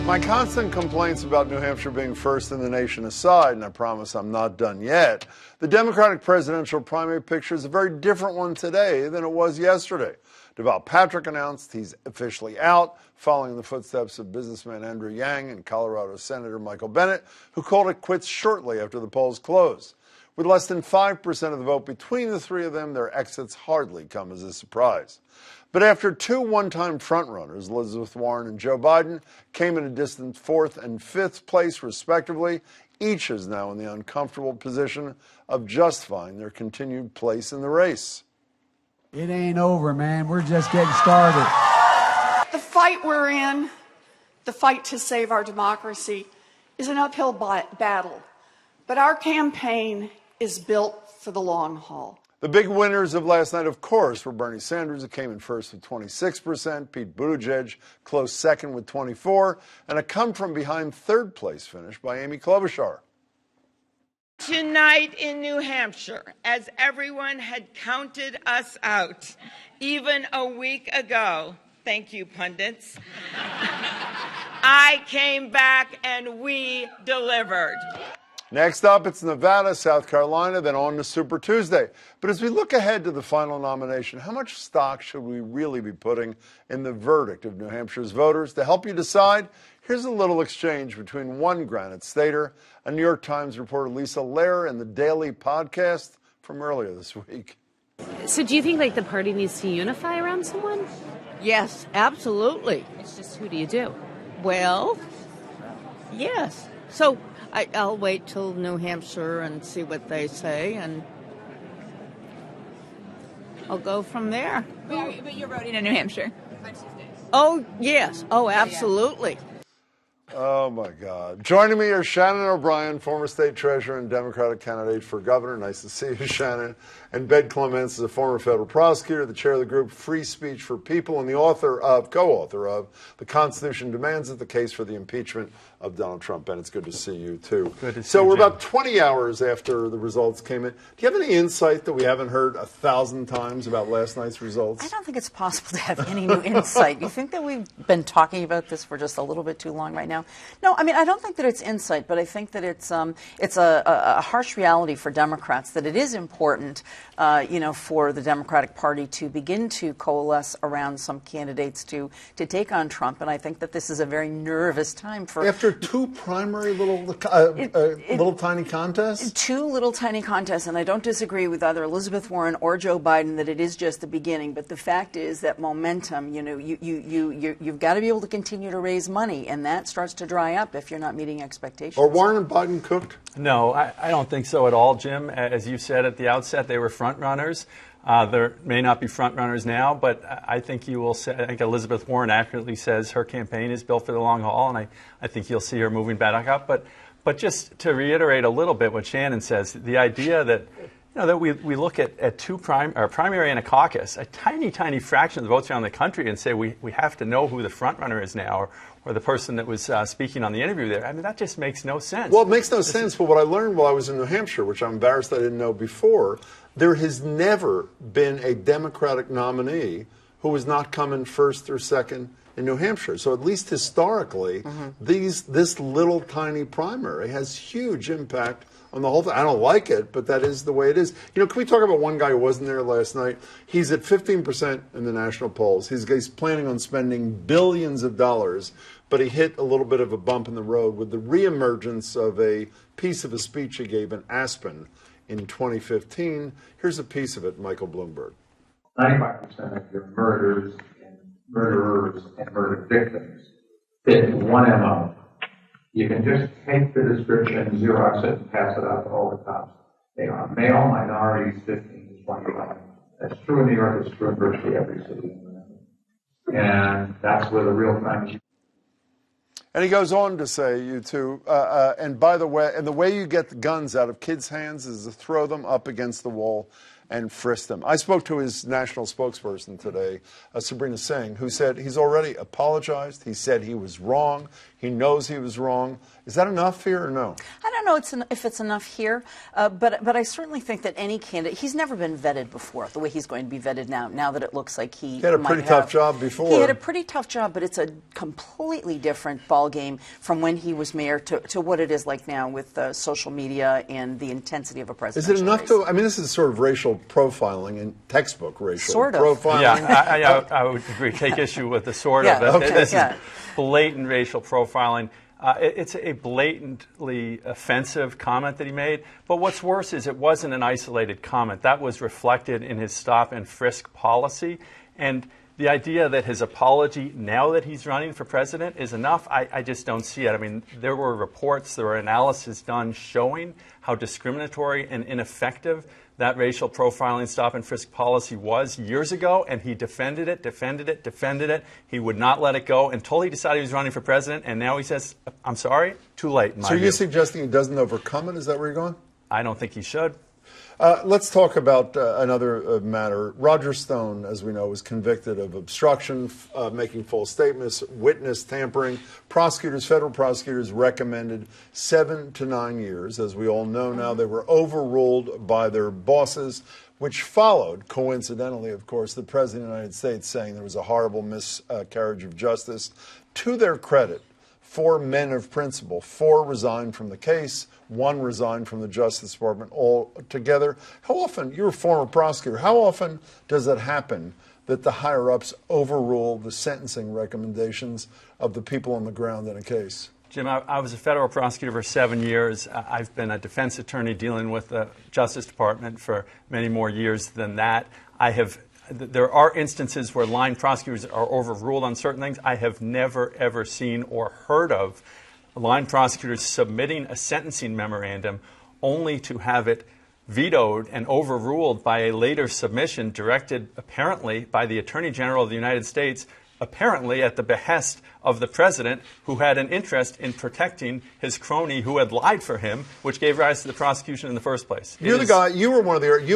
My constant complaints about New Hampshire being first in the nation aside, and I promise I'm not done yet, the Democratic presidential primary picture is a very different one today than it was yesterday. Deval Patrick announced he's officially out, following in the footsteps of businessman Andrew Yang and Colorado Senator Michael Bennet, who called it quits shortly after the polls closed. With less than 5% of the vote between the three of them, their exits hardly come as a surprise. But after two one-time frontrunners, Elizabeth Warren and Joe Biden, came in a distant fourth and fifth place, respectively, each is now in the uncomfortable position of justifying their continued place in the race. It ain't over, man. We're just getting started. The fight we're in, the fight to save our democracy, is an uphill battle. But our campaign is built for the long haul. The big winners of last night, of course, were Bernie Sanders, who came in first with 26%, Pete Buttigieg close second with 24%, and a come-from-behind third-place finish by Amy Klobuchar. Tonight in New Hampshire, as everyone had counted us out, even a week ago, thank you, pundits, I came back and we delivered. Next up, it's Nevada, South Carolina, then on to Super Tuesday. But as we look ahead to the final nomination, how much stock should we really be putting in the verdict of New Hampshire's voters? To help you decide, here's a little exchange between one Granite Stater, a New York Times reporter Lisa Lehrer, and the Daily podcast from earlier this week. So do you think the party needs to unify around someone? Yes, absolutely. It's just, who do you do? Well, yes. So I'll wait till New Hampshire and see what they say, and I'll go from there. But you're voting in New Hampshire. Oh, yes. Oh, absolutely. Oh, my God. Joining me are Shannon O'Brien, former state treasurer and Democratic candidate for governor. Nice to see you, Shannon. And Ben Clements is a former federal prosecutor, the chair of the group Free Speech for People, and the co-author of The Constitution Demands It, the case for the impeachment of Donald Trump. Ben, it's good to see you, too. Good to see so you, we're Jim. about 20 hours after the results came in. Do you have any insight that we haven't heard 1,000 times about last night's results? I don't think it's possible to have any new insight. You think that we've been talking about this for just a little bit too long right now? No, I mean, I don't think that it's insight, but I think that it's a harsh reality for Democrats that it is important, for the Democratic Party to begin to coalesce around some candidates to take on Trump. And I think that this is a very nervous time for... After two primary little tiny contests? Two little tiny contests, and I don't disagree with either Elizabeth Warren or Joe Biden that it is just the beginning. But the fact is that momentum, you've got to be able to continue to raise money, and that starts to dry up if you're not meeting expectations. Are Warren and Biden cooked? No, I don't think so at all, Jim. As you said at the outset, they were front runners. There may not be front runners now, but I think you will say, I think Elizabeth Warren accurately says her campaign is built for the long haul, and I think you'll see her moving back up. But just to reiterate a little bit what Shannon says, the idea that that we look at two primary and a caucus, a tiny fraction of the votes around the country, and say we have to know who the front runner is now, or the person that was speaking on the interview there. I mean, that just makes no sense. Well, it makes no sense, but what I learned while I was in New Hampshire, which I'm embarrassed I didn't know before, there has never been a Democratic nominee who has not come in first or second in New Hampshire. So at least historically, this little tiny primary has huge impact on the whole thing. I don't like it, but that is the way it is. Can we talk about one guy who wasn't there last night? He's at 15% in the national polls. He's planning on spending billions of dollars, but he hit a little bit of a bump in the road with the reemergence of a piece of a speech he gave in Aspen in 2015. Here's a piece of it, Michael Bloomberg. 95% of your murderers and murder victims fit one MO. You can just take the description, Xerox it, and pass it out to all the cops. They are male minorities, 15 to 25. That's true in New York. It's true in virtually every city. And that's where the real crime is. And he goes on to say, and by the way, and the way you get the guns out of kids' hands is to throw them up against the wall and frisked him. I spoke to his national spokesperson today, Sabrina Singh, who said he's already apologized. He said he was wrong. He knows he was wrong. Is that enough here or no? I don't know if it's enough here, but I certainly think that any candidate, he's never been vetted before, the way he's going to be vetted now that it looks like he had a pretty tough job before. He had a pretty tough job, but it's a completely different ballgame from when he was mayor to what it is like now with social media and the intensity of a presidential Is it enough race. to, I mean, this is sort of racial profiling and textbook racial Sort of. profiling. Yeah, I would agree. Take issue with the sort of. Yeah, okay, This yeah. is blatant racial profiling. It's a blatantly offensive comment that he made. But what's worse is it wasn't an isolated comment. That was reflected in his stop-and-frisk policy. And the idea that his apology, now that he's running for president, is enough, I just don't see it. I mean, there were reports, there were analysis done showing how discriminatory and ineffective that racial profiling stop-and-frisk policy was years ago, and he defended it. He would not let it go until he decided he was running for president, and now he says, I'm sorry, too late in my So view. you're suggesting he doesn't overcome it? Is that where you're going? I don't think he should. Let's talk about another matter. Roger Stone, as we know, was convicted of obstruction, making false statements, witness tampering. Federal prosecutors recommended 7 to 9 years. As we all know now, they were overruled by their bosses, which followed, coincidentally, of course, the President of the United States saying there was a horrible miscarriage of justice. To their credit, 4 men of principle, 4 resigned from the case, 1 resigned from the Justice Department altogether. How often, you're a former prosecutor, how often does it happen that the higher-ups overrule the sentencing recommendations of the people on the ground in a case? Jim, I was a federal prosecutor for 7 years. I've been a defense attorney dealing with the Justice Department for many more years than that. There are instances where line prosecutors are overruled on certain things. I have never, ever seen or heard of line prosecutors submitting a sentencing memorandum only to have it vetoed and overruled by a later submission directed apparently by the Attorney General of the United States, apparently at the behest of the president, who had an interest in protecting his crony who had lied for him, which gave rise to the prosecution in the first place. You're the guy, you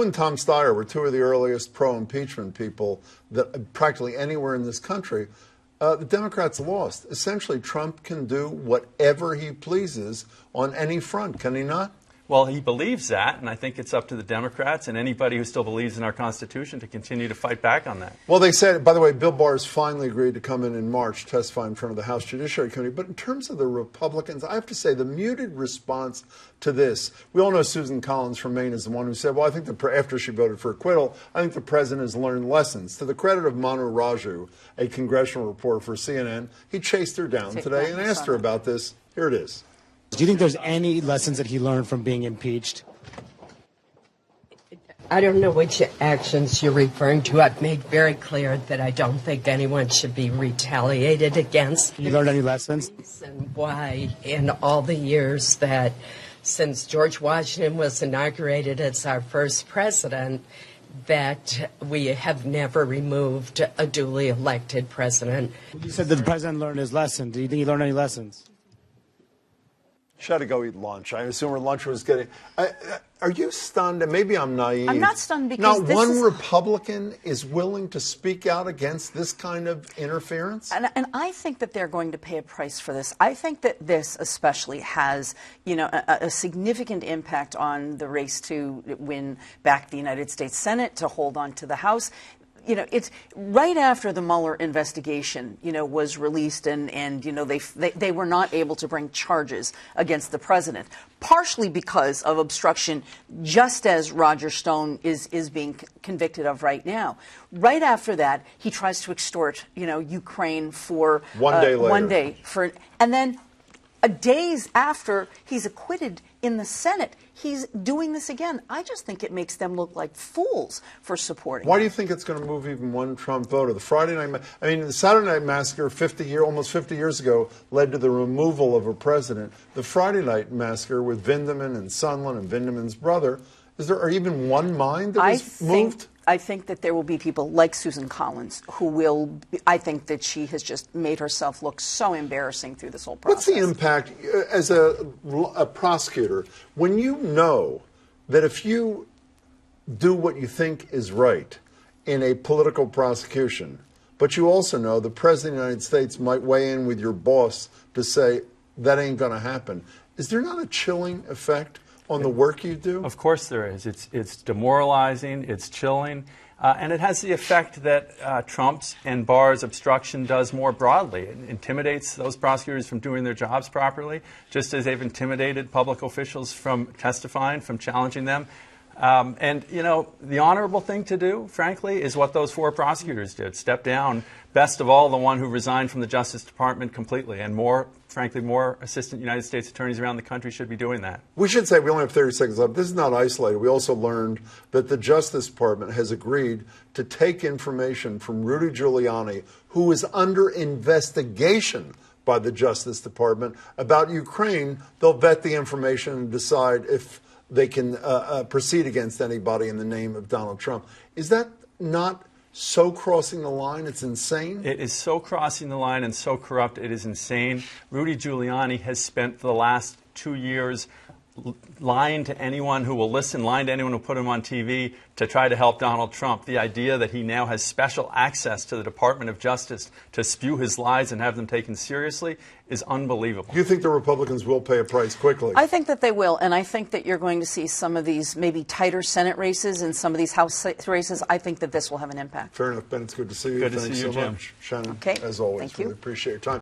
and Tom Steyer were 2 of the earliest pro-impeachment people that practically anywhere in this country. The Democrats lost. Essentially, Trump can do whatever he pleases on any front, can he not? Well, he believes that, and I think it's up to the Democrats and anybody who still believes in our Constitution to continue to fight back on that. Well, they said, by the way, Bill Barr has finally agreed to come in March, testify in front of the House Judiciary Committee. But in terms of the Republicans, I have to say the muted response to this, we all know Susan Collins from Maine is the one who said, well, I think after she voted for acquittal, I think the president has learned lessons. To the credit of Manu Raju, a congressional reporter for CNN, he chased her down today and asked her about this. Here it is. Do you think there's any lessons that he learned from being impeached? I don't know which actions you're referring to. I've made very clear that I don't think anyone should be retaliated against. You learned any lessons? And why, in all the years that since George Washington was inaugurated as our first president, that we have never removed a duly elected president. You said that the president learned his lesson. Do you think he learned any lessons? She had to go eat lunch. I assume her lunch was getting... are you stunned? Maybe I'm naive. I'm not stunned because not one Republican is willing to speak out against this kind of interference? And I think that they're going to pay a price for this. I think that this especially has, a significant impact on the race to win back the United States Senate, to hold on to the House. It's right after the Mueller investigation, was released, and they were not able to bring charges against the president, partially because of obstruction, just as Roger Stone is being convicted of right now. Right after that, he tries to extort, Ukraine for 1 day later. 1 day and then days after he's acquitted in the Senate, he's doing this again. I just think it makes them look like fools for supporting Why him. do you think it's going to move even one Trump voter? The Saturday Night Massacre almost 50 years ago led to the removal of a president. The Friday Night Massacre with Vindeman and Sondland and Vindeman's brother, is there even one mind that was moved? I think that there will be people like Susan Collins who will, I think that she has just made herself look so embarrassing through this whole process. What's the impact as a prosecutor when you know that if you do what you think is right in a political prosecution, but you also know the President of the United States might weigh in with your boss to say that ain't going to happen. Is there not a chilling effect on the work you do? Of course there is. It's demoralizing, it's chilling, and it has the effect that Trump's and Barr's obstruction does more broadly. It intimidates those prosecutors from doing their jobs properly, just as they've intimidated public officials from testifying, from challenging them. And, you know, the honorable thing to do, frankly, is what those 4 prosecutors did. Step down, best of all, the one who resigned from the Justice Department completely. And more, frankly, more assistant United States attorneys around the country should be doing that. We should say, we only have 30 seconds left. This is not isolated. We also learned that the Justice Department has agreed to take information from Rudy Giuliani, who is under investigation by the Justice Department, about Ukraine. They'll vet the information and decide if they can proceed against anybody in the name of Donald Trump. Is that not so crossing the line? It's insane. It is so crossing the line and so corrupt. It is insane. Rudy Giuliani has spent the last 2 years lying to anyone who will listen, lying to anyone who put him on TV to try to help Donald Trump. The idea that he now has special access to the Department of Justice to spew his lies and have them taken seriously is unbelievable. You think the Republicans will pay a price quickly? I think that they will, and I think that you're going to see some of these maybe tighter Senate races and some of these House races. I think that this will have an impact. Fair enough, Ben. It's good to see you. Good to Thanks see you, so Jim. much, Shannon. Okay. As always, Thank you. really appreciate your time.